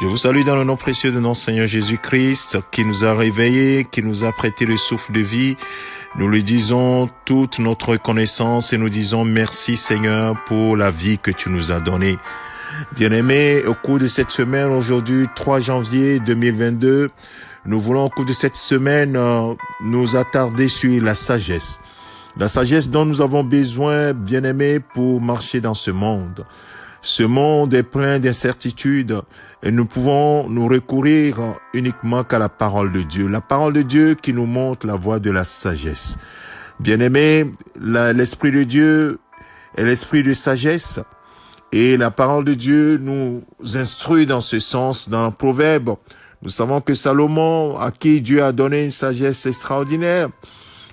Je vous salue dans le nom précieux de notre Seigneur Jésus-Christ, qui nous a réveillés, qui nous a prêté le souffle de vie. Nous lui disons toute notre reconnaissance et nous disons merci Seigneur pour la vie que tu nous as donnée. Bien-aimés, au cours de cette semaine, aujourd'hui 3 janvier 2022, nous voulons au cours de cette semaine nous attarder sur la sagesse. La sagesse dont nous avons besoin, bien-aimés, pour marcher dans ce monde. Ce monde est plein d'incertitudes et nous pouvons nous recourir uniquement qu'à la parole de Dieu. La parole de Dieu qui nous montre la voie de la sagesse. Bien-aimés, l'Esprit de Dieu est l'Esprit de sagesse et la parole de Dieu nous instruit dans ce sens. Dans le Proverbe, nous savons que Salomon, à qui Dieu a donné une sagesse extraordinaire,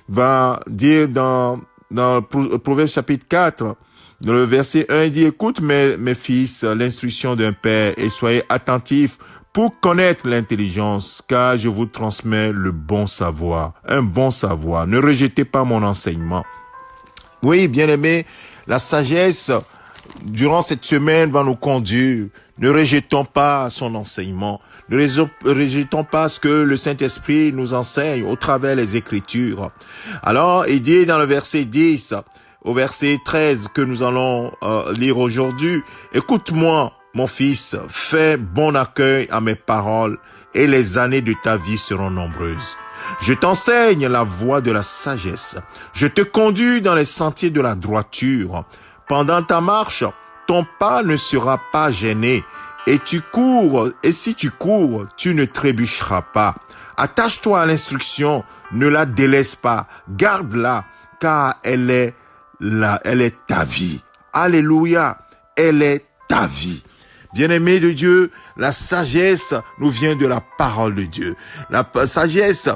va dire dans le Proverbe chapitre 4, dans le verset 1, il dit, écoute mes fils, l'instruction d'un père et soyez attentifs pour connaître l'intelligence, car je vous transmets le bon savoir, un bon savoir. Ne rejetez pas mon enseignement. Oui, bien-aimés, la sagesse, durant cette semaine, va nous conduire. Ne rejetons pas son enseignement. Ne rejetons pas ce que le Saint-Esprit nous enseigne au travers des Écritures. Alors, il dit dans le verset 10, au verset 13 que nous allons lire aujourd'hui, « Écoute-moi, mon fils, fais bon accueil à mes paroles et les années de ta vie seront nombreuses. Je t'enseigne la voie de la sagesse. Je te conduis dans les sentiers de la droiture. Pendant ta marche, ton pas ne sera pas gêné. Et si tu cours, tu ne trébucheras pas. Attache-toi à l'instruction, ne la délaisse pas, garde-la, car elle est ta vie. Alléluia, elle est ta vie. Bien-aimé de Dieu, la sagesse nous vient de la parole de Dieu. La sagesse,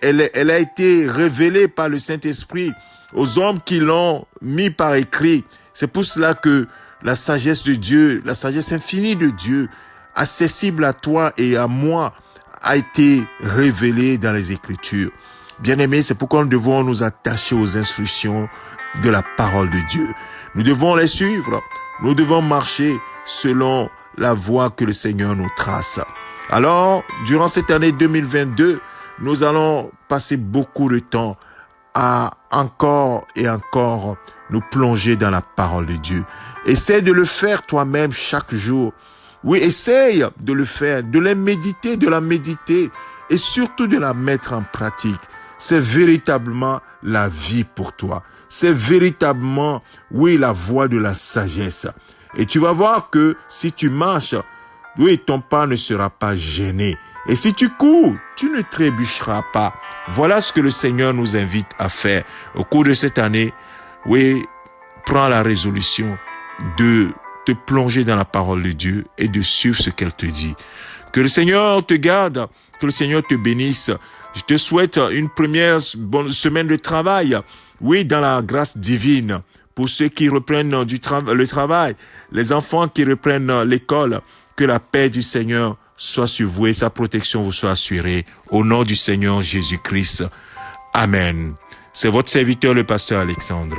elle a été révélée par le Saint-Esprit aux hommes qui l'ont mis par écrit. C'est pour cela que la sagesse de Dieu, la sagesse infinie de Dieu, accessible à toi et à moi, a été révélée dans les Écritures. Bien-aimés, c'est pourquoi nous devons nous attacher aux instructions de la parole de Dieu. Nous devons les suivre. Nous devons marcher selon la voie que le Seigneur nous trace. Alors, durant cette année 2022, nous allons passer beaucoup de temps à encore et encore nous plonger dans la parole de Dieu. Essaie de le faire toi-même chaque jour. Oui, essaye de le faire, de la méditer et surtout de la mettre en pratique. C'est véritablement la vie pour toi. C'est véritablement, oui, la voie de la sagesse. Et tu vas voir que si tu marches, oui, ton pas ne sera pas gêné. Et si tu cours, tu ne trébucheras pas. Voilà ce que le Seigneur nous invite à faire au cours de cette année. Oui, prends la résolution de te plonger dans la parole de Dieu et de suivre ce qu'elle te dit. Que le Seigneur te garde, que le Seigneur te bénisse. Je te souhaite une première bonne semaine de travail. Oui, dans la grâce divine. Pour ceux qui reprennent le travail, les enfants qui reprennent l'école, que la paix du Seigneur soit sur vous et sa protection vous soit assurée. Au nom du Seigneur Jésus-Christ. Amen. C'est votre serviteur, le pasteur Alexandre.